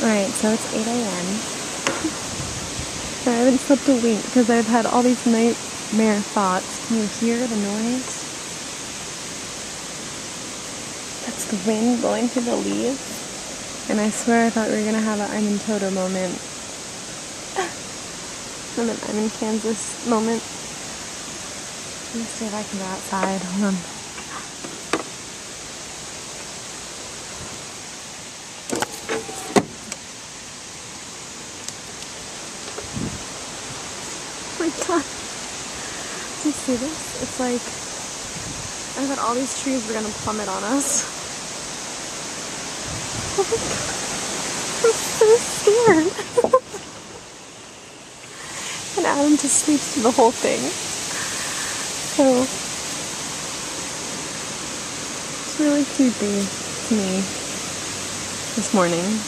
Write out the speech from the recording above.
Alright, so it's 8 a.m. I haven't slept a wink because I've had all these nightmare thoughts. Can you hear the noise? That's the wind blowing through the leaves. And I swear I thought we were going to have an I'm in Toto moment. And an I'm in Kansas moment. Let me see if I can go outside. Hold on. Oh my god. Do you see this? It's like I thought all these trees were gonna plummet on us. Oh my god. I'm so scared. And Adam just sleeps through the whole thing. So it's really creepy to me this morning.